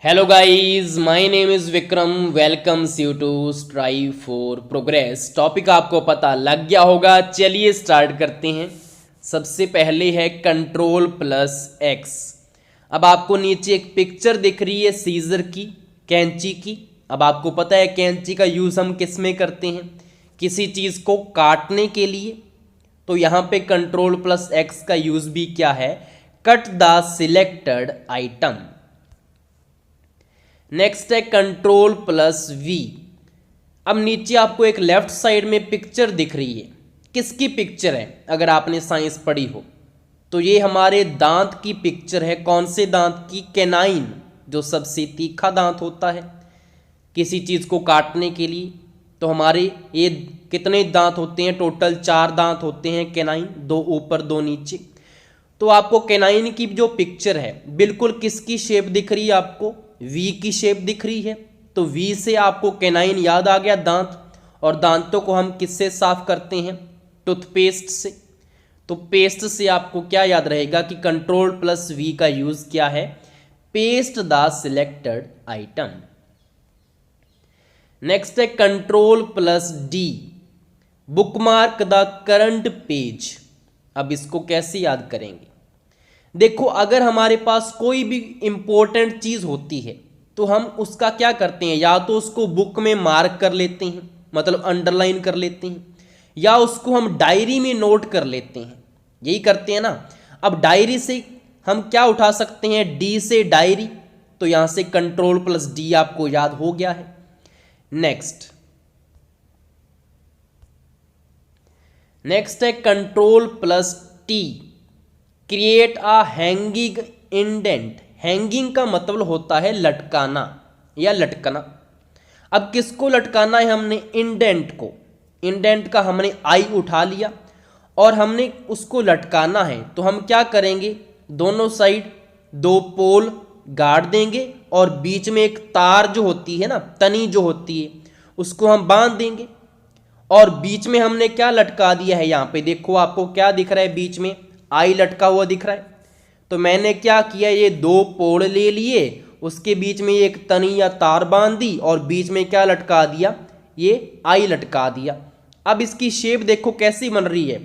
Hello guys, my name is Vikram. Welcomes you to strive for progress. Topic आपको पता लग गया होगा, चलिए स्टार्ट करते हैं। सबसे पहले है कंट्रोल प्लस एक्स। अब आपको नीचे एक पिक्चर दिख रही है सीजर की, कैंची की। अब आपको पता है कैंची का यूज़ हम किस में करते हैं, किसी चीज़ को काटने के लिए। तो यहाँ पे कंट्रोल प्लस एक्स का यूज़ भी क्या है, cut the selected item. Next है कंट्रोल प्लस वी। अब नीचे आपको एक लेफ्ट साइड में पिक्चर दिख रही है, किसकी पिक्चर है? अगर आपने साइंस पढ़ी हो तो ये हमारे दांत की पिक्चर है। कौन से दांत की? कैनाइन, जो सबसे तीखा दांत होता है किसी चीज़ को काटने के लिए। तो हमारे ये कितने दांत होते हैं? टोटल 4 दांत होते हैं कैनाइन, 2 ऊपर 2 नीचे। तो आपको कैनाइन की जो पिक्चर है बिल्कुल किसकी शेप दिख रही है? आपको वी की शेप दिख रही है। तो वी से आपको कैनाइन याद आ गया, दांत। और दांतों को हम किससे साफ करते हैं? टूथपेस्ट से। तो पेस्ट से आपको क्या याद रहेगा कि कंट्रोल प्लस वी का यूज क्या है? Paste the selected item. Next है control plus D, bookmark the current page. अब इसको कैसे याद करेंगे? देखो, अगर हमारे पास कोई भी इंपॉर्टेंट चीज होती है तो हम उसका क्या करते हैं, या तो उसको बुक में मार्क कर लेते हैं, मतलब अंडरलाइन कर लेते हैं, या उसको हम डायरी में नोट कर लेते हैं। यही करते हैं ना। अब डायरी से हम क्या उठा सकते हैं? डी से डायरी। तो यहां से कंट्रोल प्लस डी आपको याद हो गया है। नेक्स्ट है control plus T, create a hanging indent. Hanging का मतलब होता है लटकाना या लटकना। अब किसको लटकाना है हमने? इंडेंट को। इंडेंट का हमने आई उठा लिया और हमने उसको लटकाना है। तो हम क्या करेंगे? दोनों साइड 2 पोल गाड़ देंगे और बीच में एक तार जो होती है ना, तनी जो होती है, उसको हम बांध देंगे। और बीच में हमने क्या लटका दिया है? यहाँ पे देखो, आपको क्या दिख रहा है? बीच में आई लटका हुआ दिख रहा है। तो मैंने क्या किया, ये 2 पोल ले लिए, उसके बीच में एक तनी या तार बांध दी और बीच में क्या लटका दिया? ये आई लटका दिया। अब इसकी शेप देखो कैसी बन रही है।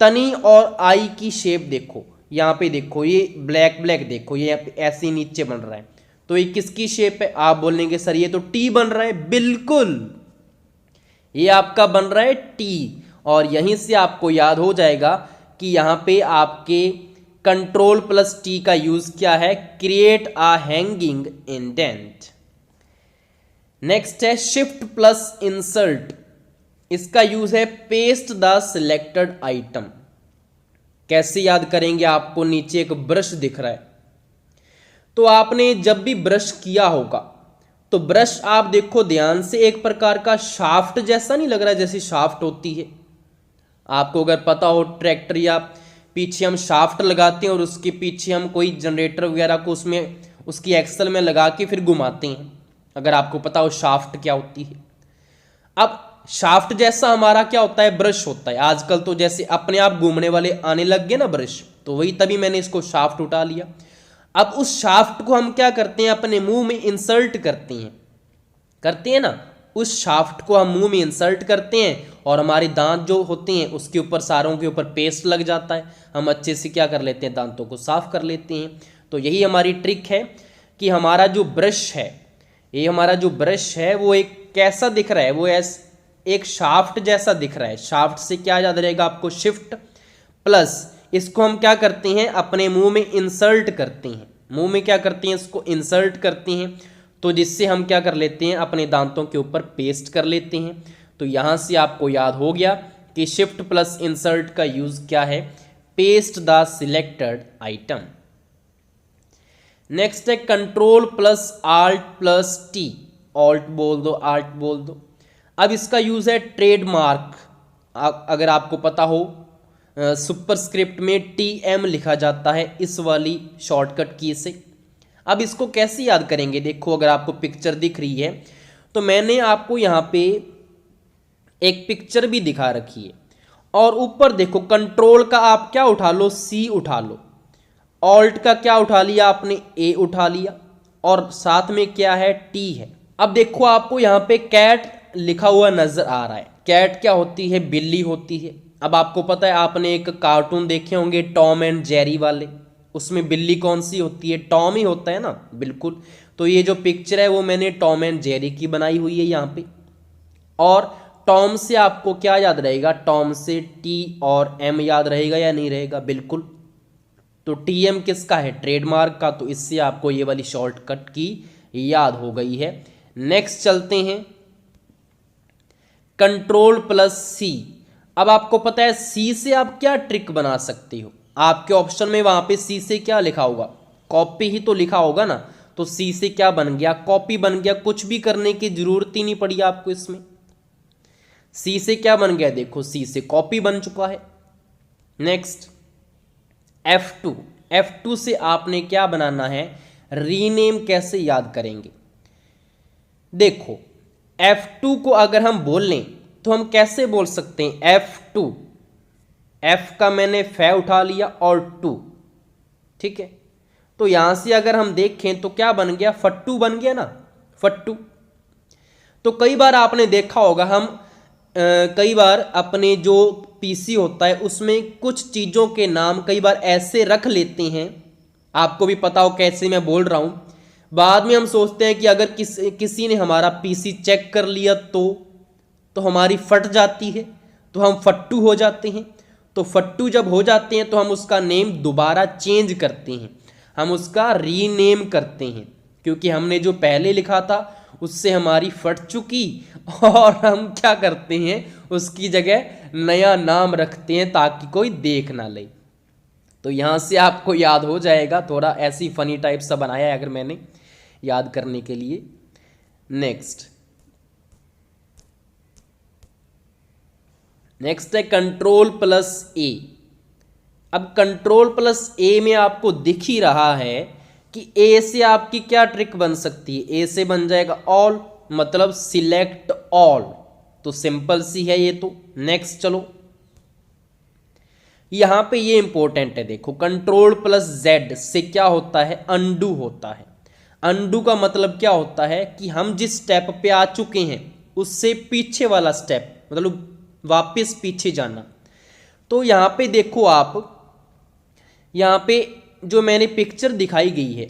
तनी और आई की शेप देखो, यहाँ पे देखो, ये ब्लैक ब्लैक देखो, ये ऐसे नीचे बन रहा है। तो ये किसकी शेप है? आप बोलेंगे सर ये तो टी बन रहा है। बिल्कुल, ये आपका बन रहा है टी। और यहीं से आपको याद हो जाएगा कि यहाँ पे आपके कंट्रोल प्लस टी का यूज क्या है? Create a hanging indent. Next है शिफ्ट प्लस इंसर्ट। इसका यूज है पेस्ट द सिलेक्टेड आइटम। कैसे याद करेंगे? आपको नीचे एक ब्रश दिख रहा है, तो आपने जब भी ब्रश किया होगा तो ब्रश आप देखो ध्यान से, एक प्रकार का शाफ्ट जैसा नहीं लग रहा है? जैसी शाफ्ट होती है, आपको अगर पता हो, ट्रैक्टर या पीछे हम शाफ्ट लगाते हैं और उसके पीछे हम कोई जनरेटर वगैरह को उसमें उसकी एक्सल में लगा के फिर घुमाते हैं। अगर आपको पता हो शाफ्ट क्या होती है। अब शाफ्ट जैसा हमारा क्या होता है? ब्रश होता है। आजकल तो जैसे अपने आप घूमने वाले आने लग गए ना ब्रश, तो वही तभी मैंने इसको शाफ्ट उठा लिया। अब उस शाफ्ट को हम क्या करते हैं? अपने मुंह में इंसर्ट करते हैं ना। उस शाफ्ट को हम मुंह में इंसर्ट करते हैं और हमारे दांत जो होते हैं उसके ऊपर, सारों के ऊपर पेस्ट लग जाता है। हम अच्छे से क्या कर लेते हैं? दांतों को साफ कर लेते हैं। तो यही हमारी ट्रिक है कि हमारा जो ब्रश है, ये हमारा जो ब्रश है वो एक कैसा दिख रहा है? वो एक शाफ्ट जैसा दिख रहा है। शाफ्ट से क्या याद रहेगा आपको? शिफ्ट प्लस इसको हम क्या करते हैं? अपने मुंह में इंसर्ट करते हैं। मुंह में क्या करते हैं? इसको इंसर्ट करते हैं, तो जिससे हम क्या कर लेते हैं? अपने दांतों के ऊपर पेस्ट कर लेते हैं। तो यहां से आपको याद हो गया कि शिफ्ट प्लस इंसर्ट का यूज क्या है? Paste the selected item. Next है control plus alt plus T. Alt बोल दो, आल्ट बोल दो। अब इसका यूज है ट्रेडमार्क। अगर आपको पता हो, सुपरस्क्रिप्ट में TM लिखा जाता है इस वाली शॉर्टकट की से। अब इसको कैसे याद करेंगे? देखो, अगर आपको पिक्चर दिख रही है तो मैंने आपको यहाँ पे एक पिक्चर भी दिखा रखी है, और ऊपर देखो कंट्रोल का आप क्या उठा लो? C उठा लो। ऑल्ट का क्या उठा लिया आपने? A उठा लिया। और साथ में क्या है, टी है। अब देखो आपको यहाँ पे कैट लिखा हुआ नजर आ रहा है। कैट क्या होती है, बिल्ली होती है। अब आपको पता है, आपने एक कार्टून देखे होंगे टॉम एंड जेरी वाले, उसमें बिल्ली कौन सी होती है, टॉम ही होता है ना, बिल्कुल। तो ये जो पिक्चर है वो मैंने टॉम एंड जेरी की बनाई हुई है यहाँ पे। और टॉम से आपको क्या याद रहेगा, टॉम से टी और एम याद रहेगा या नहीं रहेगा, बिल्कुल। तो टी एम किसका है, ट्रेडमार्क का, तो इससे आपको ये वाली शॉर्टकट की याद हो गई है। नेक्स्ट चलते हैं, कंट्रोल प्लस सी। अब आपको पता है सी से आप क्या ट्रिक बना सकते हो। आपके ऑप्शन में वहां पे सी से क्या लिखा होगा, कॉपी ही तो लिखा होगा ना। तो सी से क्या बन गया, कॉपी बन गया। कुछ भी करने की जरूरत ही नहीं पड़ी आपको इसमें। सी से क्या बन गया, देखो सी से कॉपी बन चुका है। Next F2। F2 से आपने क्या बनाना है, रीनेम कैसे याद करेंगे। देखो F2 को अगर हम बोल लें तो हम कैसे बोल सकते हैं, F2, F का मैंने फै उठा लिया और 2, ठीक है। तो यहां से अगर हम देखें तो क्या बन गया, फट्टू बन गया ना, फट्टू। तो कई बार आपने देखा होगा, हम कई बार अपने जो पीसी होता है उसमें कुछ चीज़ों के नाम कई बार ऐसे रख लेते हैं, आपको भी पता हो कैसे मैं बोल रहा हूँ। बाद में हम सोचते हैं कि अगर किसी ने हमारा पीसी चेक कर लिया तो हमारी फट जाती है, तो हम फट्टू हो जाते हैं। तो फट्टू जब हो जाते हैं तो हम उसका नेम दोबारा चेंज करते हैं, हम उसका रीनेम करते हैं, क्योंकि हमने जो पहले लिखा था उससे हमारी फट चुकी, और हम क्या करते हैं, उसकी जगह नया नाम रखते हैं ताकि कोई देख ना ले। तो यहाँ से आपको याद हो जाएगा, थोड़ा ऐसी फनी टाइप सा बनाया है अगर मैंने, याद करने के लिए। नेक्स्ट है कंट्रोल प्लस ए। अब कंट्रोल प्लस ए में आपको दिख ही रहा है कि ए से आपकी क्या ट्रिक बन सकती है। ए से बन जाएगा ऑल, मतलब सिलेक्ट ऑल। तो सिंपल सी है ये तो। नेक्स्ट चलो, यहां पे ये इंपॉर्टेंट है, देखो कंट्रोल प्लस जेड से क्या होता है, अनडू होता है। अनडू का मतलब क्या होता है कि हम जिस स्टेप पे आ चुके हैं उससे पीछे वाला स्टेप, मतलब वापस पीछे जाना। तो यहां पे देखो आप, यहां पे जो मैंने पिक्चर दिखाई गई है,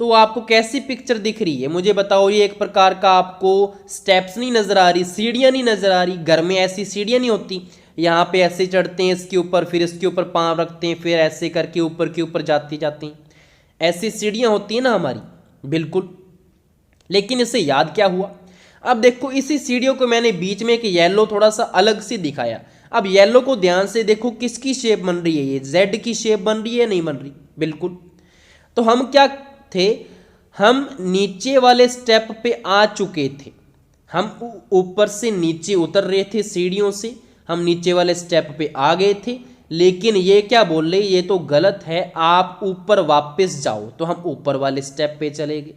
तो आपको कैसी पिक्चर दिख रही है मुझे बताओ। ये एक प्रकार का आपको स्टेप्स नहीं नजर आ रही, सीढ़ियां नहीं नजर आ रही। घर में ऐसी सीढ़ियां नहीं होती, यहाँ पे ऐसे चढ़ते हैं इसके ऊपर, फिर इसके ऊपर पाँव रखते हैं, फिर ऐसे करके ऊपर के ऊपर जाते जाते हैं, ऐसी सीढ़ियां होती हैं ना हमारी, बिल्कुल। लेकिन इससे याद क्या हुआ, अब देखो इसी सीढ़ियों को मैंने बीच में एक येलो थोड़ा सा अलग से दिखाया। अब येलो को ध्यान से देखो, किसकी शेप बन रही है, ये जेड की शेप बन रही है, नहीं बन रही, बिल्कुल। तो हम क्या थे, हम नीचे वाले स्टेप पे आ चुके थे, हम ऊपर से नीचे उतर रहे थे सीढ़ियों से, हम नीचे वाले स्टेप पे आ गए थे। लेकिन ये क्या बोल रहे, ये तो गलत है, आप ऊपर वापस जाओ। तो हम ऊपर वाले स्टेप पे चले गए।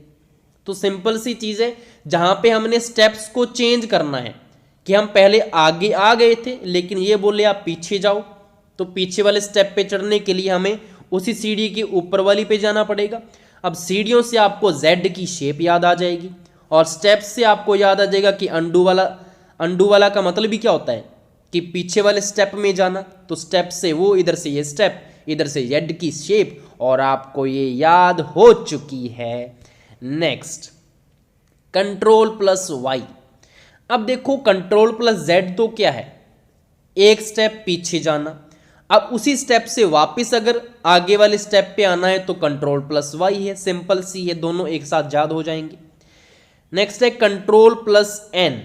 तो सिंपल सी चीज़ है, जहां पे हमने स्टेप्स को चेंज करना है कि हम पहले आगे आ गए थे, लेकिन ये बोले आप पीछे जाओ। तो पीछे वाले स्टेप पे चढ़ने के लिए हमें उसी सीढ़ी के ऊपर वाली पे जाना पड़ेगा। अब सीढ़ियों से आपको जेड की शेप याद आ जाएगी, और स्टेप से आपको याद आ जाएगा कि अंडू वाला का मतलब भी क्या होता है कि पीछे वाले स्टेप में जाना। तो स्टेप से वो इधर से ये स्टेप, इधर से जेड की शेप, और आपको ये याद हो चुकी है। Next control plus Y. अब देखो कंट्रोल प्लस जेड तो क्या है, एक स्टेप पीछे जाना। अब उसी स्टेप से वापस अगर आगे वाले स्टेप पे आना है तो कंट्रोल प्लस वाई है, सिंपल सी है, दोनों एक साथ याद हो जाएंगे। नेक्स्ट है कंट्रोल प्लस एन।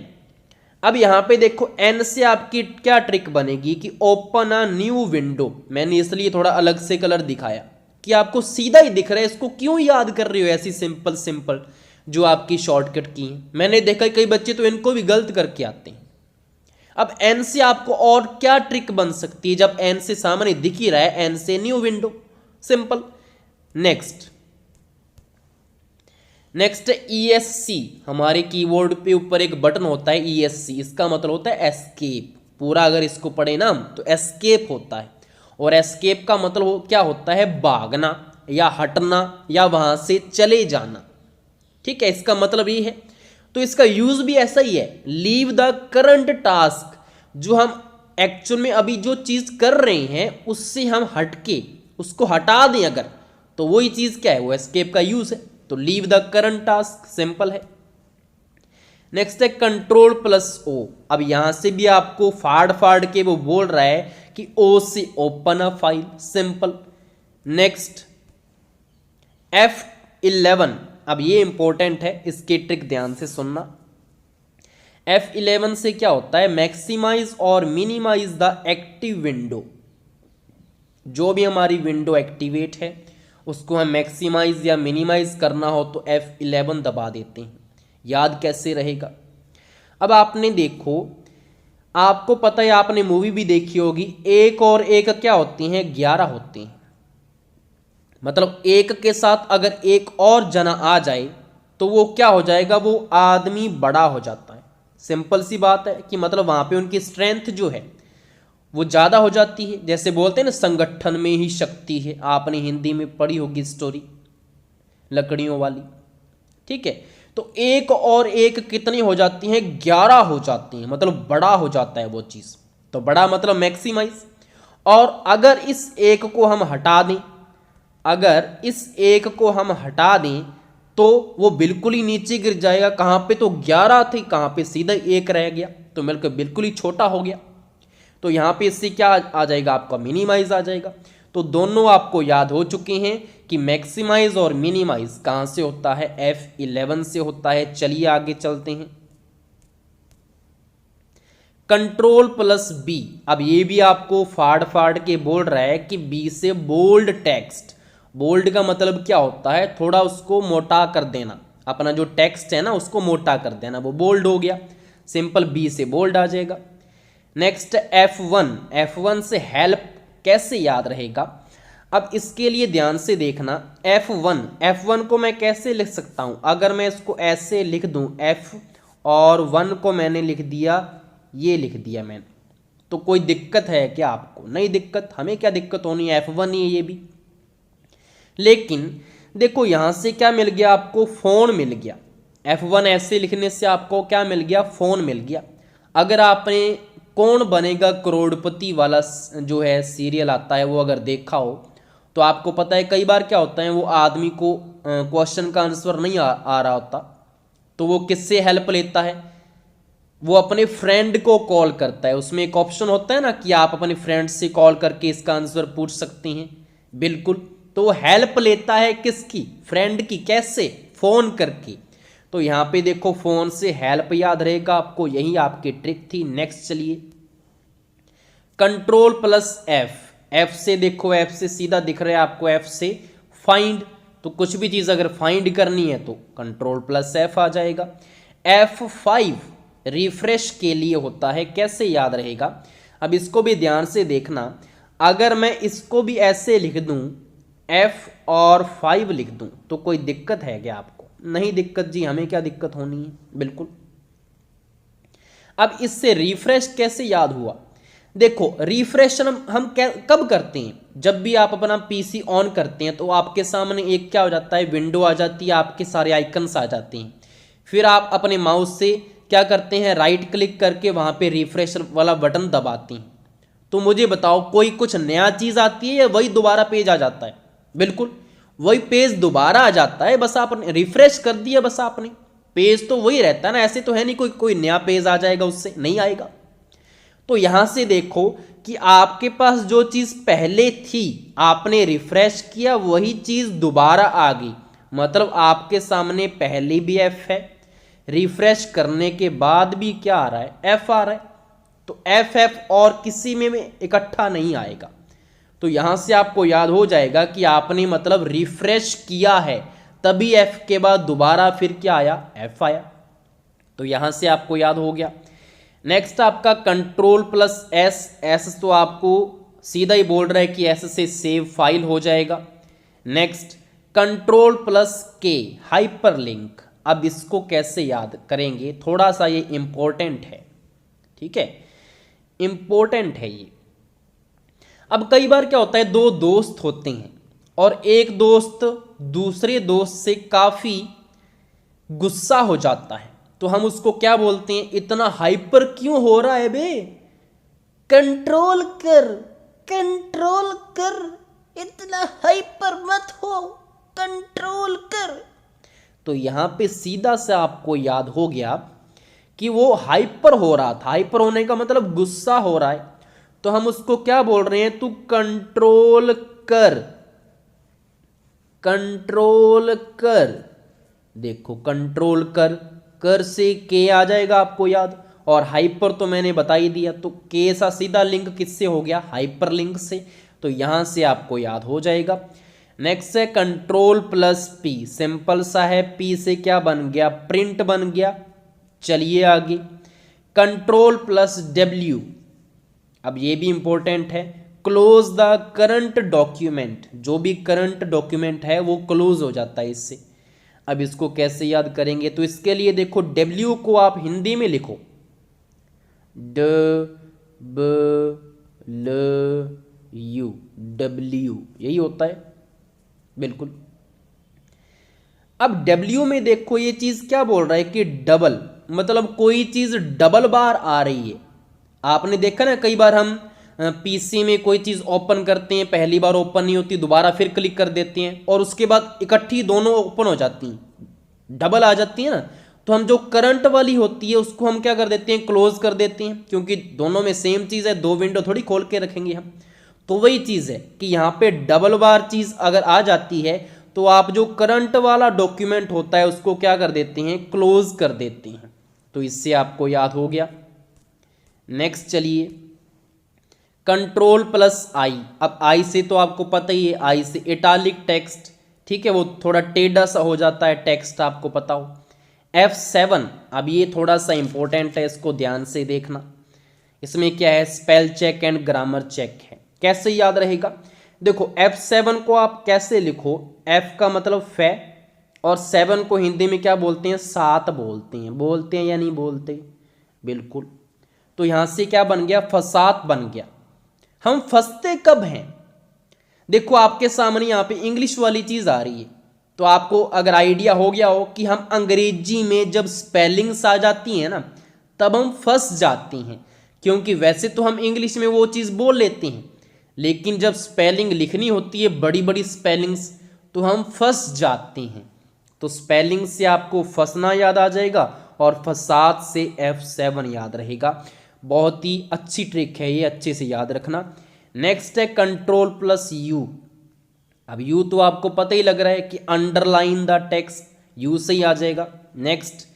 अब यहां पे देखो एन से आपकी क्या ट्रिक बनेगी कि ओपन अ न्यू विंडो। मैंने इसलिए थोड़ा अलग से कलर दिखाया कि आपको सीधा ही दिख रहा है, इसको क्यों याद कर रहे हो ऐसी सिंपल जो आपकी शॉर्टकट की है। मैंने देखा कई बच्चे तो इनको भी गलत करके आते हैं। अब एन से आपको और क्या ट्रिक बन सकती है, जब एन से सामने दिख ही रहा है, एन से न्यू विंडो, सिंपल। नेक्स्ट है ESC। हमारे कीबोर्ड पे ऊपर एक बटन होता है ESC, इसका मतलब होता है एस्केप। पूरा अगर इसको पढ़े ना तो एस्केप होता है, और एस्केप का मतलब क्या होता है, भागना या हटना या वहां से चले जाना। ठीक है, इसका मतलब ये है। तो इसका यूज भी ऐसा ही है, लीव द करंट टास्क, जो हम एक्चुअल में अभी जो चीज कर रहे हैं उससे हम हटके उसको हटा दें अगर, तो वही चीज क्या है, वो एस्केप का यूज है। तो leave the current task simple है। नेक्स्ट है कंट्रोल प्लस ओ। अब यहां से भी आपको फाड़ फाड़ के वो बोल रहा है कि ओ से open a file, simple. Next F11, अब ये इंपॉर्टेंट है, इसकी ट्रिक ध्यान से सुनना। F11 से क्या होता है, मैक्सिमाइज और मिनिमाइज द एक्टिव विंडो। जो भी हमारी विंडो एक्टिवेट है उसको हम मैक्सिमाइज या मिनिमाइज करना हो तो F11 दबा देते हैं। याद कैसे रहेगा, अब आपने देखो, आपको पता है, आपने मूवी भी देखी होगी, एक और एक क्या होती हैं, 11 होते हैं। मतलब एक के साथ अगर एक और जना आ जाए तो वो क्या हो जाएगा, वो आदमी बड़ा हो जाता है। सिंपल सी बात है कि मतलब वहां पे उनकी स्ट्रेंथ जो है वो ज़्यादा हो जाती है। जैसे बोलते हैं ना, संगठन में ही शक्ति है, आपने हिंदी में पढ़ी होगी स्टोरी लकड़ियों वाली। ठीक है, तो एक और एक कितनी हो जाती हैं, 11 हो जाती हैं, मतलब बड़ा हो जाता है वो चीज़। तो बड़ा मतलब मैक्सिमाइज। और अगर इस एक को हम हटा दें, अगर इस एक को हम हटा दें तो वो बिल्कुल ही नीचे गिर जाएगा। कहाँ पे, तो 11 थे, कहाँ पे सीधा एक रह गया, तो मिलकर बिल्कुल ही छोटा हो गया। तो यहाँ पे इससे क्या आ जाएगा, आपका मिनिमाइज आ जाएगा। तो दोनों आपको याद हो चुके हैं कि मैक्सिमाइज और मिनिमाइज कहाँ से होता है, F11 से होता है। चलिए आगे चलते हैं। कंट्रोल प्लस बी, अब ये भी आपको फाड़ फाड़ के बोल रहा है कि बी से बोल्ड टेक्स्ट। बोल्ड का मतलब क्या होता है, थोड़ा उसको मोटा कर देना, अपना जो टेक्स्ट है ना उसको मोटा कर देना, वो बोल्ड हो गया। सिंपल बी से बोल्ड आ जाएगा। नेक्स्ट F1, F1 से हेल्प कैसे याद रहेगा, अब इसके लिए ध्यान से देखना। F1 को मैं कैसे लिख सकता हूं, अगर मैं इसको ऐसे लिख दूं, F और 1 को मैंने लिख दिया, ये लिख दिया मैंने, तो कोई दिक्कत है क्या आपको, नहीं दिक्कत, हमें क्या दिक्कत होनी है, F1 ही है ये भी। लेकिन देखो यहां से क्या मिल गया आपको, फोन मिल गया। F1 ऐसे लिखने से आपको क्या मिल गया, फोन मिल गया। अगर आपने कौन बनेगा करोड़पति वाला जो है सीरियल आता है वो अगर देखा हो तो आपको पता है कई बार क्या होता है, वो आदमी को क्वेश्चन का आंसर नहीं आ रहा होता, तो वो किससे हेल्प लेता है, वो अपने फ्रेंड को कॉल करता है। उसमें एक ऑप्शन होता है ना कि आप अपने फ्रेंड से कॉल करके इसका आंसर पूछ सकते हैं, बिल्कुल। तो वो हेल्प लेता है किसकी, फ्रेंड की, कैसे, फोन करके। तो यहाँ पे देखो फोन से हेल्प याद रहेगा आपको, यही आपकी ट्रिक थी। नेक्स्ट चलिए, कंट्रोल प्लस एफ से देखो, एफ से सीधा दिख रहा है आपको, एफ से फाइंड, तो कुछ भी चीज अगर फाइंड करनी है तो कंट्रोल प्लस एफ आ जाएगा। F5 रिफ्रेश के लिए होता है, कैसे याद रहेगा, अब इसको भी ध्यान से देखना। अगर मैं इसको भी ऐसे लिख दूं, F और 5 लिख दूं, तो कोई दिक्कत है क्या आपको, नहीं दिक्कत जी, हमें क्या दिक्कत होनी है, बिल्कुल। अब इससे रिफ्रेश कैसे याद हुआ, देखो रिफ्रेश हम कब करते हैं, जब भी आप अपना पीसी ऑन करते हैं तो आपके सामने एक क्या हो जाता है, विंडो आ जाती है, आपके सारे आइकन्स आ जाते हैं। फिर आप अपने माउस से क्या करते हैं, राइट क्लिक करके वहां पे रिफ्रेश वाला बटन दबाते हैं। तो मुझे बताओ, कोई कुछ नया चीज आती है या वही दोबारा पेज आ जाता है, बिल्कुल वही पेज दोबारा आ जाता है, बस आपने रिफ्रेश कर दिया, बस आपने, पेज तो वही रहता है ना, ऐसे तो है नहीं कोई नया पेज आ जाएगा, उससे नहीं आएगा। तो यहां से देखो कि आपके पास जो चीज पहले थी आपने रिफ्रेश किया, वही चीज दोबारा आ गई, मतलब आपके सामने पहले भी एफ है, रिफ्रेश करने के बाद भी क्या आ रहा है, एफ आ रहा है। तो एफ और किसी में इकट्ठा नहीं आएगा। तो यहां से आपको याद हो जाएगा कि आपने मतलब रिफ्रेश किया है, तभी एफ के बाद दोबारा फिर क्या आया, एफ आया। तो यहां से आपको याद हो गया। नेक्स्ट आपका कंट्रोल प्लस एस, एस तो आपको सीधा ही बोल रहा है कि एस से सेव फाइल हो जाएगा। नेक्स्ट कंट्रोल प्लस के, हाइपरलिंक। अब इसको कैसे याद करेंगे, थोड़ा सा ये इंपॉर्टेंट है, ठीक है, इंपॉर्टेंट है ये। अब कई बार क्या होता है, दो दोस्त होते हैं और एक दोस्त दूसरे दोस्त से काफी गुस्सा हो जाता है तो हम उसको क्या बोलते हैं, इतना हाइपर क्यों हो रहा है बे, कंट्रोल कर, कंट्रोल कर, इतना हाइपर मत हो, कंट्रोल कर। तो यहां पे सीधा से आपको याद हो गया कि वो हाइपर हो रहा था, हाइपर होने का मतलब गुस्सा हो रहा है, तो हम उसको क्या बोल रहे हैं, तू कंट्रोल कर, कंट्रोल कर। देखो कंट्रोल कर, कर से के आ जाएगा आपको याद, और हाइपर तो मैंने बता ही दिया, तो के सा सीधा लिंक किससे हो गया, हाइपर लिंक से, तो यहां से आपको याद हो जाएगा। नेक्स्ट है कंट्रोल प्लस पी, सिंपल सा है, पी से क्या बन गया, प्रिंट बन गया। चलिए आगे, कंट्रोल प्लस डब्ल्यू, अब ये भी इंपॉर्टेंट है, क्लोज द करंट डॉक्यूमेंट, जो भी करंट डॉक्यूमेंट है वो क्लोज हो जाता है इससे। अब इसको कैसे याद करेंगे, तो इसके लिए देखो डब्ल्यू को आप हिंदी में लिखो, ड ब ल यू, डब्ल्यू, यही होता है बिल्कुल। अब डब्ल्यू में देखो ये चीज क्या बोल रहा है कि डबल, मतलब कोई चीज डबल बार आ रही है। आपने देखा ना कई बार हम पीसी में कोई चीज ओपन करते हैं, पहली बार ओपन नहीं होती, दोबारा फिर क्लिक कर देते हैं और उसके बाद इकट्ठी दोनों ओपन हो जाती हैं, डबल आ जाती है ना। तो हम जो करंट वाली होती है उसको हम क्या कर देते हैं, क्लोज कर देते हैं, क्योंकि दोनों में सेम चीज है, दो विंडो थोड़ी खोल के रखेंगे हम। तो वही चीज है कि यहाँ पे डबल बार चीज अगर आ जाती है तो आप जो करंट वाला डॉक्यूमेंट होता है उसको क्या कर देते हैं, क्लोज कर देते हैं। तो इससे आपको याद हो गया। नेक्स्ट चलिए, कंट्रोल प्लस आई, अब आई से तो आपको पता ही है, आई से इटालिक टेक्स्ट, ठीक है, वो थोड़ा टेढ़ा सा हो जाता है टेक्स्ट, आपको पता हो। F7, अब ये थोड़ा सा इंपॉर्टेंट है, इसको ध्यान से देखना, इसमें क्या है, spell check and grammar check है। कैसे याद रहेगा, देखो F7 को आप कैसे लिखो, F का मतलब फै, और 7 को हिंदी में क्या बोलते हैं, 7 बोलते हैं, बोलते हैं या नहीं बोलते, बिल्कुल। तो यहां से क्या बन गया, फसाद बन गया। हम फंसते कब हैं, देखो आपके सामने यहाँ पे इंग्लिश वाली चीज आ रही है, तो आपको अगर आइडिया हो गया हो कि हम अंग्रेजी में जब स्पेलिंग्स आ जाती हैं ना तब हम फंस जाते हैं, क्योंकि वैसे तो हम इंग्लिश में वो चीज़ बोल लेते हैं, लेकिन जब स्पेलिंग लिखनी होती है बड़ी बड़ी स्पेलिंग्स तो हम फंस जाते हैं। तो स्पेलिंग से आपको फंसना याद आ जाएगा और फसाद से F7 याद रहेगा। बहुत ही अच्छी ट्रिक है ये, अच्छे से याद रखना। नेक्स्ट है कंट्रोल प्लस यू, अब यू तो आपको पता ही लग रहा है कि अंडरलाइन द टेक्स्ट, यू से ही आ जाएगा। नेक्स्ट,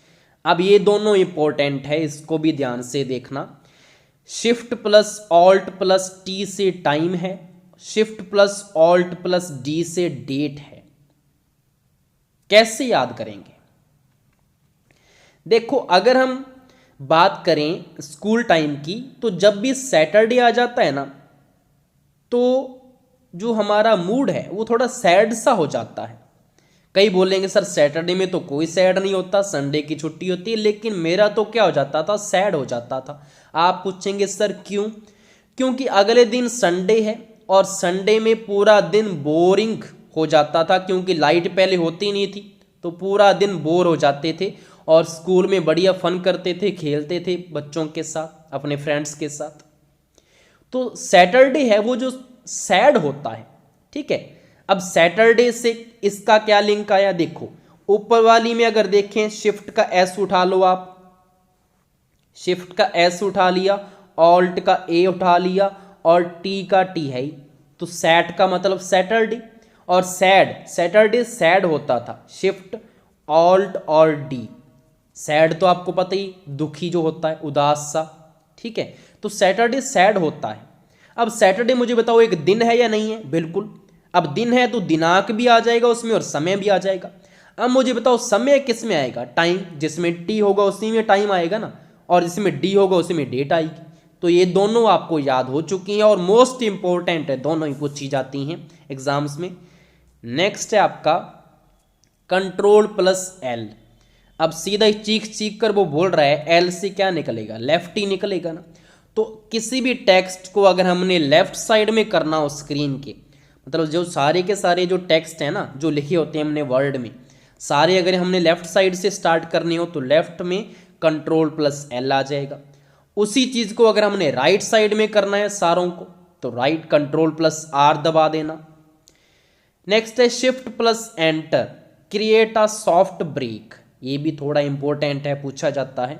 अब ये दोनों इंपॉर्टेंट है, इसको भी ध्यान से देखना। Shift plus alt plus T से टाइम है, shift plus alt plus D से डेट है। कैसे याद करेंगे, देखो अगर हम बात करें स्कूल टाइम की तो जब भी सैटरडे आ जाता है ना तो जो हमारा मूड है वो थोड़ा सैड सा हो जाता है। कई बोलेंगे सर सैटरडे में तो कोई सैड नहीं होता, संडे की छुट्टी होती है, लेकिन मेरा तो क्या हो जाता था, सैड हो जाता था। आप पूछेंगे सर क्यों, क्योंकि अगले दिन संडे है और संडे में पूरा दिन बोरिंग हो जाता था, क्योंकि लाइट पहले होती नहीं थी तो पूरा दिन बोर हो जाते थे और स्कूल में बढ़िया फन करते थे, खेलते थे बच्चों के साथ, अपने फ्रेंड्स के साथ। तो सैटरडे है वो जो सैड होता है, ठीक है। अब सैटरडे से इसका क्या लिंक आया, देखो ऊपर वाली में अगर देखें शिफ्ट का एस उठा लो आप, शिफ्ट का एस उठा लिया, ऑल्ट का ए उठा लिया और टी का टी है ही, तो सैट का मतलब सैटरडे, और सैड, सैटरडे सैड होता था, शिफ्ट ऑल्ट और डी। सैड तो आपको पता ही, दुखी जो होता है, उदास सा, ठीक है। तो सैटरडे सैड होता है। अब सैटरडे मुझे बताओ एक दिन है या नहीं है, बिल्कुल। अब दिन है तो दिनांक भी आ जाएगा उसमें और समय भी आ जाएगा। अब मुझे बताओ समय किस में आएगा, टाइम, जिसमें टी होगा उसी में टाइम आएगा ना, और जिसमें डी होगा उसी में डेट आएगी। तो ये दोनों आपको याद हो चुकी हैं और मोस्ट इंपॉर्टेंट है, दोनों ही पूछी जाती हैं एग्जाम्स में। नेक्स्ट है आपका कंट्रोल प्लस एल। अब सीधा चीख चीख कर वो बोल रहा है एल से क्या निकलेगा, लेफ्ट ही निकलेगा ना। तो किसी भी टेक्स्ट को अगर हमने लेफ्ट साइड में करना हो स्क्रीन के, मतलब जो सारे के सारे जो टेक्स्ट हैं ना जो लिखे होते हैं हमने वर्ड में, सारे अगर हमने लेफ्ट साइड से स्टार्ट करने हो तो लेफ्ट में कंट्रोल प्लस एल आ जाएगा। उसी चीज़ को अगर हमने राइट साइड में करना है सारों को तो राइट कंट्रोल प्लस आर दबा देना। नेक्स्ट है shift plus enter create a soft break. ये भी थोड़ा इंपॉर्टेंट है, पूछा जाता है।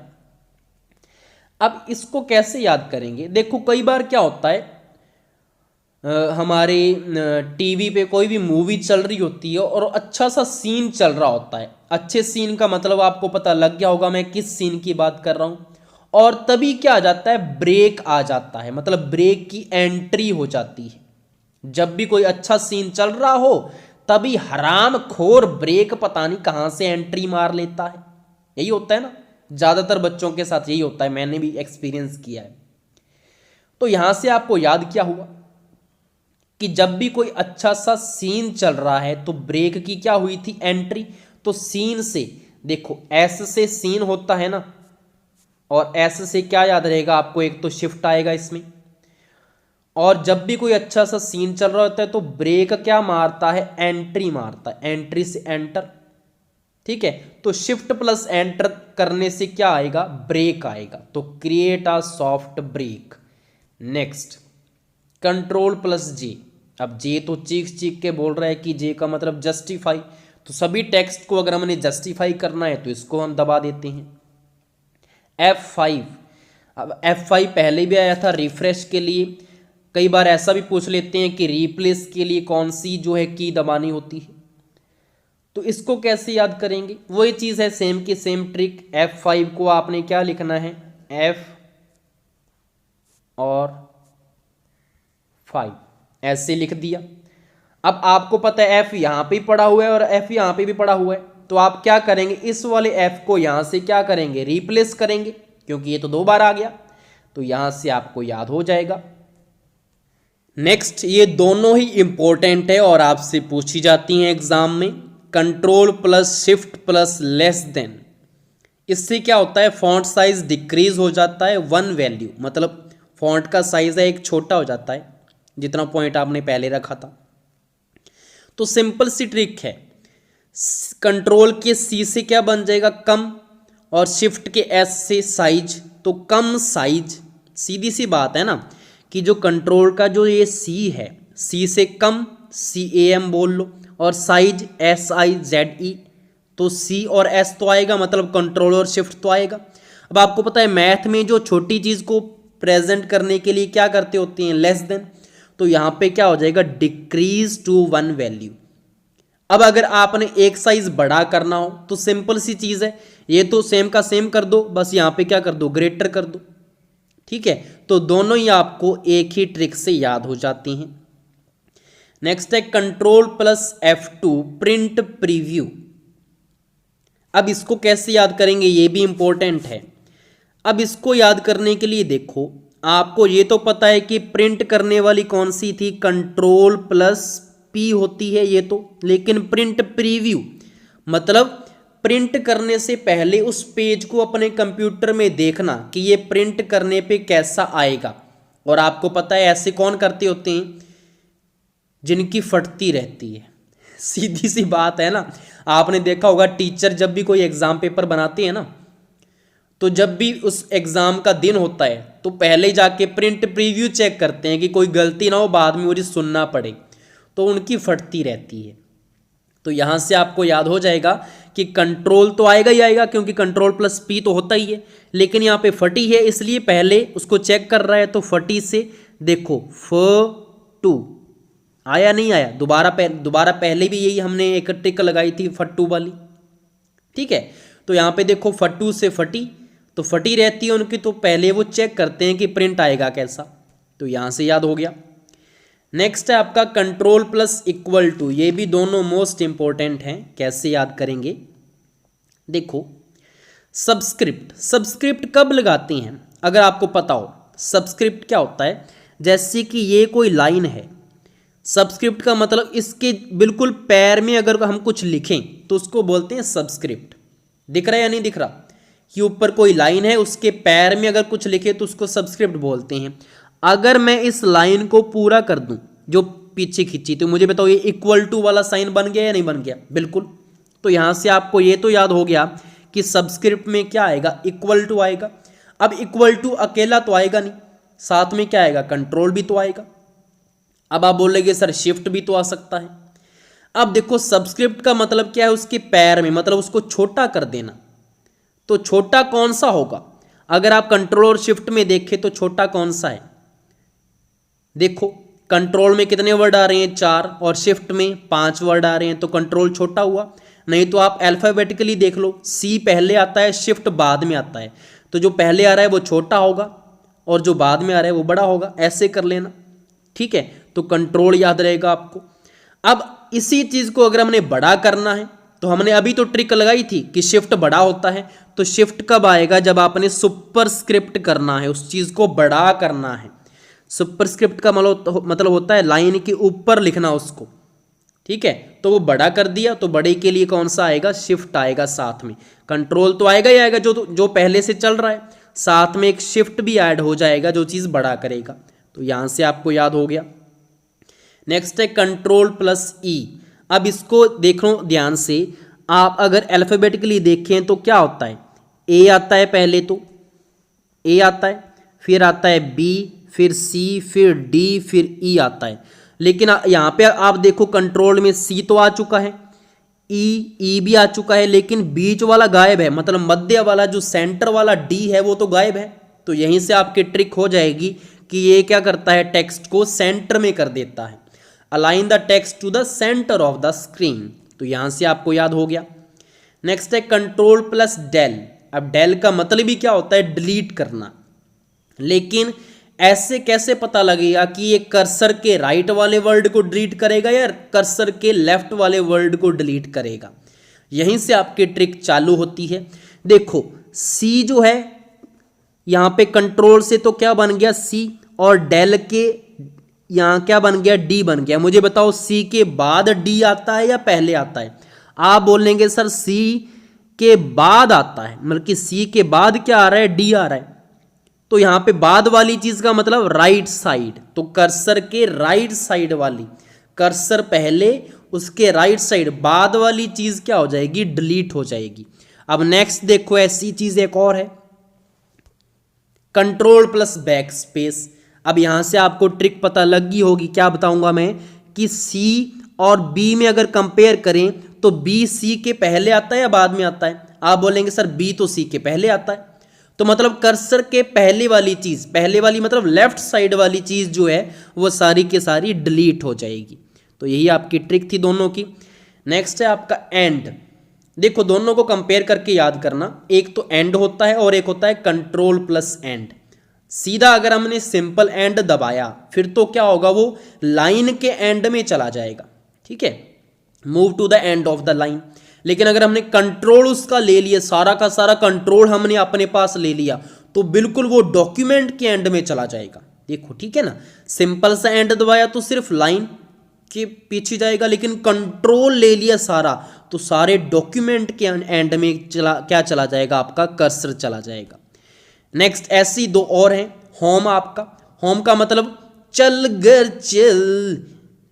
अब इसको कैसे याद करेंगे? देखो कई बार क्या होता है हमारे टीवी पे कोई भी मूवी चल रही होती है और अच्छा सा सीन चल रहा होता है। अच्छे सीन का मतलब आपको पता लग गया होगा मैं किस सीन की बात कर रहा हूँ। और तभी क्या आ जाता है, ब्रेक आ जाता है, मतलब ब्रेक की एंट्री हो जाती है। जब भी कोई अच्छा सीन चल रहा हो तभी हराम खोर ब्रेक पता नहीं कहाँ से एंट्री मार लेता है। यही होता है ना, ज़्यादातर बच्चों के साथ यही होता है, मैंने भी एक्सपीरियंस किया है। तो यहाँ से आपको याद क्या हुआ कि जब भी कोई अच्छा सा सीन चल रहा है तो ब्रेक की क्या हुई थी, एंट्री। तो सीन से देखो एस से सीन होता है ना, और एस से क्या याद रहेगा आपको, एक तो शिफ्ट आएगा इसमें। और जब भी कोई अच्छा सा सीन चल रहा होता है तो ब्रेक क्या मारता है, एंट्री मारता है, एंट्री से एंटर। ठीक है, तो शिफ्ट प्लस एंटर करने से क्या आएगा, ब्रेक आएगा। तो create a soft break. Next control plus J. अब जे तो चीख चीख के बोल रहा है कि जे का मतलब जस्टिफाई, तो सभी टेक्स्ट को अगर हमने जस्टिफाई करना है तो इसको हम दबा देते हैं F5। अब F5 पहले भी आया था रिफ्रेश के लिए। कई बार ऐसा भी पूछ लेते हैं कि रिप्लेस के लिए कौन सी जो है की दबानी होती है, तो इसको कैसे याद करेंगे? वही चीज़ है, सेम की सेम ट्रिक। F5 को आपने क्या लिखना है, F और 5 ऐसे लिख दिया। अब आपको पता है F यहाँ पे पड़ा हुआ है और F यहाँ पे भी पड़ा हुआ है, तो आप क्या करेंगे, इस वाले F को यहाँ से क्या करेंगे, रिप्लेस करेंगे, क्योंकि ये तो 2 बार आ गया, तो यहाँ से आपको याद हो जाएगा। नेक्स्ट, ये दोनों ही इंपॉर्टेंट है और आपसे पूछी जाती हैं एग्जाम में। Control plus shift plus less than, इससे क्या होता है, फॉन्ट साइज डिक्रीज हो जाता है 1 वैल्यू, मतलब फॉन्ट का साइज है एक छोटा हो जाता है जितना पॉइंट आपने पहले रखा था। तो सिंपल सी ट्रिक है, कंट्रोल के सी से क्या बन जाएगा, कम, और शिफ्ट के एस से साइज, तो कम साइज। सीधी सी बात है ना कि जो कंट्रोल का जो ये सी है, सी से कम, CAM बोल लो, और साइज SIZE, तो सी और एस तो आएगा, मतलब कंट्रोल और शिफ्ट तो आएगा। अब आपको पता है मैथ में जो छोटी चीज़ को प्रेजेंट करने के लिए क्या करते होते हैं, लेस देन, तो यहाँ पे क्या हो जाएगा, डिक्रीज टू 1 वैल्यू। अब अगर आपने एक साइज बड़ा करना हो तो सिंपल सी चीज़ है, ये तो सेम का सेम कर दो, बस यहाँ पे क्या कर दो, ग्रेटर कर दो। ठीक है, तो दोनों ही आपको एक ही ट्रिक से याद हो जाती हैं। नेक्स्ट है control plus F2 print preview. अब इसको कैसे याद करेंगे, ये भी इंपॉर्टेंट है। अब इसको याद करने के लिए देखो, आपको ये तो पता है कि प्रिंट करने वाली कौन सी थी, कंट्रोल प्लस P होती है ये तो, लेकिन प्रिंट प्रीव्यू मतलब प्रिंट करने से पहले उस पेज को अपने कंप्यूटर में देखना कि ये प्रिंट करने पे कैसा आएगा। और आपको पता है ऐसे कौन करते होते हैं, जिनकी फटती रहती है। सीधी सी बात है ना, आपने देखा होगा टीचर जब भी कोई एग्जाम पेपर बनाते हैं ना, तो जब भी उस एग्जाम का दिन होता है तो पहले ही जाके प्रिंट प्रीव्यू चेक करते हैं कि कोई गलती ना हो, बाद में मुझे सुनना पड़े, तो उनकी फटती रहती है। तो यहाँ से आपको याद हो जाएगा कि कंट्रोल तो आएगा ही आएगा, क्योंकि कंट्रोल प्लस P तो होता ही है, लेकिन यहाँ पे फटी है इसलिए पहले उसको चेक कर रहा है, तो फटी से देखो F2 आया नहीं आया, दोबारा पहले भी यही हमने एक ट्रिक लगाई थी फट्टू वाली। ठीक है, तो यहाँ पे देखो फट्टू से फटी, तो फटी रहती है उनकी, तो पहले वो चेक करते हैं कि प्रिंट आएगा कैसा, तो यहाँ से याद हो गया। नेक्स्ट है आपका कंट्रोल प्लस इक्वल टू, ये भी दोनों मोस्ट इंपॉर्टेंट हैं, कैसे याद करेंगे, देखो सब्सक्रिप्ट कब लगाते हैं, अगर आपको पता हो सब्सक्रिप्ट क्या होता है, जैसे कि ये कोई लाइन है, सब्सक्रिप्ट का मतलब इसके बिल्कुल पैर में अगर हम कुछ लिखें तो उसको बोलते हैं सब्सक्रिप्ट। दिख रहा है या नहीं दिख रहा, कि ऊपर कोई लाइन है उसके पैर में अगर कुछ लिखे तो उसको सब्सक्रिप्ट बोलते हैं। अगर मैं इस लाइन को पूरा कर दूं जो पीछे खींची, तो मुझे बताओ ये इक्वल टू वाला साइन बन गया या नहीं बन गया, बिल्कुल। तो यहाँ से आपको ये तो याद हो गया कि सबस्क्रिप्ट में क्या आएगा, इक्वल टू आएगा। अब इक्वल टू अकेला तो आएगा नहीं, साथ में क्या आएगा, कंट्रोल भी तो आएगा। अब आप बोलेंगे सर शिफ्ट भी तो आ सकता है। अब देखो सबस्क्रिप्ट का मतलब क्या है, उसके पैर में, मतलब उसको छोटा कर देना। तो छोटा कौन सा होगा, अगर आप कंट्रोल और शिफ्ट में देखें तो छोटा कौन सा है, देखो कंट्रोल में कितने वर्ड आ रहे हैं, 4, और शिफ्ट में 5 वर्ड आ रहे हैं, तो कंट्रोल छोटा हुआ। नहीं तो आप अल्फाबेटिकली देख लो, सी पहले आता है, शिफ्ट बाद में आता है, तो जो पहले आ रहा है वो छोटा होगा और जो बाद में आ रहा है वो बड़ा होगा, ऐसे कर लेना, ठीक है। तो कंट्रोल याद रहेगा आपको। अब इसी चीज को अगर हमने बड़ा करना है तो हमने अभी तो ट्रिक लगाई थी कि शिफ्ट बड़ा होता है, तो शिफ्ट कब आएगा, जब आपने सुपरस्क्रिप्ट करना है, उस चीज को बड़ा करना है। सुपरस्क्रिप्ट का मतलब होता है लाइन के ऊपर लिखना उसको, ठीक है। तो वो बड़ा कर दिया, तो बड़े के लिए कौन सा आएगा, शिफ्ट आएगा साथ में। कंट्रोल तो आएगा ही आएगा जो पहले से चल रहा है, साथ में एक शिफ्ट भी ऐड हो जाएगा जो चीज बड़ा करेगा। तो यहां से आपको याद हो गया। नेक्स्ट है कंट्रोल प्लस ई। अब इसको देखो ध्यान से, आप अगर अल्फाबेटिकली देखें तो क्या होता है, ए आता है पहले, तो ए आता है, फिर आता है बी, फिर सी, फिर डी, फिर ई आता है। लेकिन यहाँ पे आप देखो कंट्रोल में सी तो आ चुका है, ई भी आ चुका है, लेकिन बीच वाला गायब है, मतलब मध्य वाला जो सेंटर वाला डी है वो तो गायब है। तो यहीं से आपकी ट्रिक हो जाएगी कि ये क्या करता है, टेक्स्ट को सेंटर में कर देता है। Align the text to the centre of the screen. तो यहां से आपको याद हो गया। नेक्स्ट है कंट्रोल प्लस डेल। अब डेल का मतलब ही क्या होता है, डिलीट करना। लेकिन ऐसे कैसे पता लगेगा कि ये कर्सर के राइट वाले वर्ड को डिलीट करेगा या कर्सर के लेफ्ट वाले वर्ड को डिलीट करेगा, यहीं से आपकी ट्रिक चालू होती है। देखो सी जो है यहां पे कंट्रोल से तो क्या बन गया, सी, और डेल के यहां क्या बन गया, डी बन गया। मुझे बताओ सी के बाद डी आता है या पहले आता है। आप बोलेंगे सर सी के बाद आता है, मतलब कि सी के बाद क्या आ रहा है, डी आ रहा है। तो यहां पे बाद वाली चीज का मतलब राइट साइड, तो कर्सर के राइट साइड वाली, कर्सर पहले उसके राइट साइड, बाद वाली चीज क्या हो जाएगी, डिलीट हो जाएगी। अब नेक्स्ट देखो ऐसी चीज एक और है, कंट्रोल प्लस बैक स्पेस। अब यहां से आपको ट्रिक पता लग गई होगी, क्या बताऊंगा मैं, कि सी और बी में अगर कंपेयर करें तो बी सी के पहले आता है या बाद में आता है। आप बोलेंगे सर बी तो सी के पहले आता है, तो मतलब कर्सर के पहले वाली चीज, पहले वाली मतलब लेफ्ट साइड वाली चीज जो है वो सारी के सारी डिलीट हो जाएगी। तो यही आपकी ट्रिक थी दोनों की। नेक्स्ट है आपका एंड। देखो दोनों को कंपेयर करके याद करना, एक तो एंड होता है और एक होता है कंट्रोल प्लस एंड। सीधा अगर हमने सिंपल एंड दबाया फिर तो क्या होगा, वो लाइन के एंड में चला जाएगा, ठीक है, move to the end of the line. लेकिन अगर हमने कंट्रोल उसका ले लिया, सारा का सारा कंट्रोल हमने अपने पास ले लिया, तो बिल्कुल वो डॉक्यूमेंट के एंड में चला जाएगा। देखो ठीक है ना, सिंपल सा एंड दबाया तो सिर्फ लाइन के पीछे जाएगा, लेकिन कंट्रोल ले लिया सारा तो सारे डॉक्यूमेंट के एंड में क्या चला जाएगा, आपका कर्सर चला जाएगा। नेक्स्ट ऐसी दो और हैं, होम। आपका होम का मतलब चल घर चल,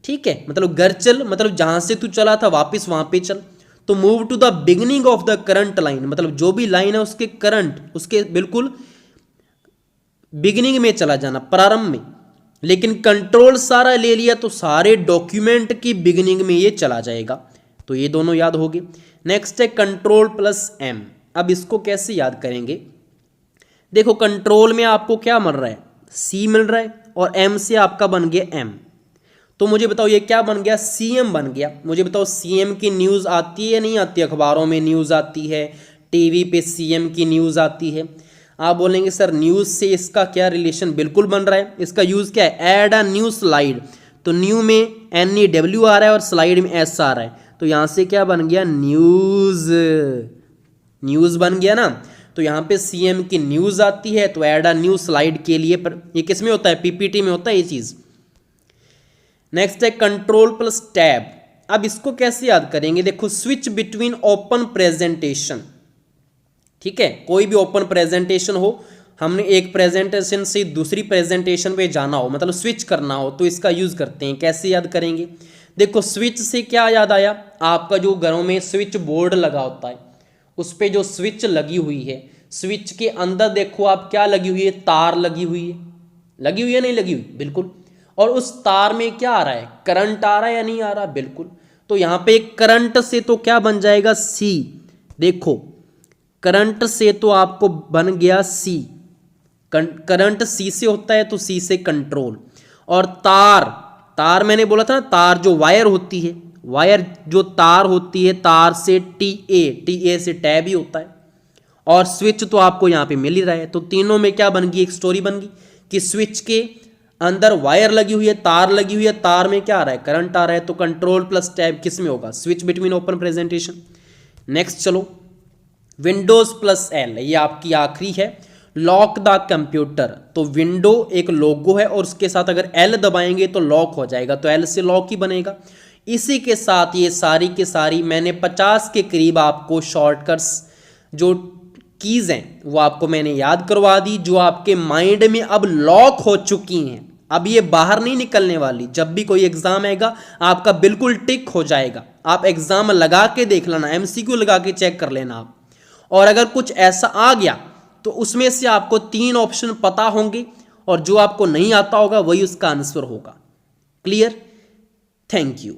ठीक है, मतलब घर चल, मतलब जहां से तू चला था वापस वहां पे चल। तो move to the beginning of the current line, मतलब जो भी लाइन है उसके करंट, उसके बिल्कुल बिगिनिंग में चला जाना, प्रारंभ में। लेकिन कंट्रोल सारा ले लिया तो सारे डॉक्यूमेंट की बिगिनिंग में ये चला जाएगा। तो ये दोनों याद होगी। नेक्स्ट है कंट्रोल प्लस एम। अब इसको कैसे याद करेंगे, देखो कंट्रोल में आपको क्या मिल रहा है, सी मिल रहा है, और एम से आपका बन गया एम। तो मुझे बताओ ये क्या बन गया, सीएम बन गया। मुझे बताओ सीएम की न्यूज़ आती है या नहीं आती, अखबारों में न्यूज़ आती है, टीवी पे सीएम की न्यूज़ आती है। आप बोलेंगे सर न्यूज़ से इसका क्या रिलेशन, बिल्कुल बन रहा है। इसका यूज़ क्या है, ऐड अ न्यू स्लाइड। तो न्यू में NEW आ रहा है और स्लाइड में S आ रहा है, तो यहाँ से क्या बन गया, न्यूज़, न्यूज़ बन गया ना। तो यहाँ पे सीएम की न्यूज़ आती है तो ऐड अ न्यू स्लाइड के लिए, पर ये किस में होता है, PPT में होता है ये चीज़। नेक्स्ट है कंट्रोल प्लस टैब। अब इसको कैसे याद करेंगे, देखो स्विच बिटवीन ओपन प्रेजेंटेशन, ठीक है, कोई भी ओपन प्रेजेंटेशन हो, हमने एक प्रेजेंटेशन से दूसरी प्रेजेंटेशन पे जाना हो, मतलब स्विच करना हो, तो इसका यूज करते हैं। कैसे याद करेंगे, देखो स्विच से क्या याद आया, आपका जो घरों में स्विच बोर्ड लगा होता है उस पे जो स्विच लगी हुई है, स्विच के अंदर देखो आप क्या लगी हुई है, तार लगी हुई है, लगी हुई है नहीं लगी हुई, बिल्कुल। और उस तार में क्या आ रहा है, करंट आ रहा है या नहीं आ रहा, बिल्कुल। तो यहाँ पे करंट से तो क्या बन जाएगा, सी। देखो करंट से तो आपको बन गया सी, करंट सी से होता है तो सी से कंट्रोल। और तार, तार मैंने बोला था ना, तार जो वायर होती है, वायर जो तार होती है, तार से टी ए से टैब ही होता है। और स्विच तो आपको यहाँ पे मिल ही रहा है। तो तीनों में क्या बन गई, एक स्टोरी बन गई कि स्विच के अंदर वायर लगी हुई है, तार लगी हुई है, तार में क्या आ रहा है, करंट आ रहा है। तो कंट्रोल प्लस टैब किस में होगा, switch between open presentation. Next चलो, विंडोज प्लस एल, ये आपकी आखिरी है, लॉक द कंप्यूटर। तो विंडो एक लोगो है और उसके साथ अगर एल दबाएंगे तो लॉक हो जाएगा, तो एल से लॉक ही बनेगा। इसी के साथ ये सारी की सारी मैंने 50 के करीब आपको शॉर्टकट्स जो कीज़ हैं वो आपको मैंने याद करवा दी, जो आपके माइंड में अब लॉक हो चुकी हैं। अब ये बाहर नहीं निकलने वाली। जब भी कोई एग्जाम आएगा आपका बिल्कुल टिक हो जाएगा। आप एग्जाम लगा के देख लेना, एमसीक्यू लगा के चेक कर लेना आप। और अगर कुछ ऐसा आ गया तो उसमें से आपको 3 ऑप्शन पता होंगे और जो आपको नहीं आता होगा वही उसका आंसर होगा। क्लियर? Thank you.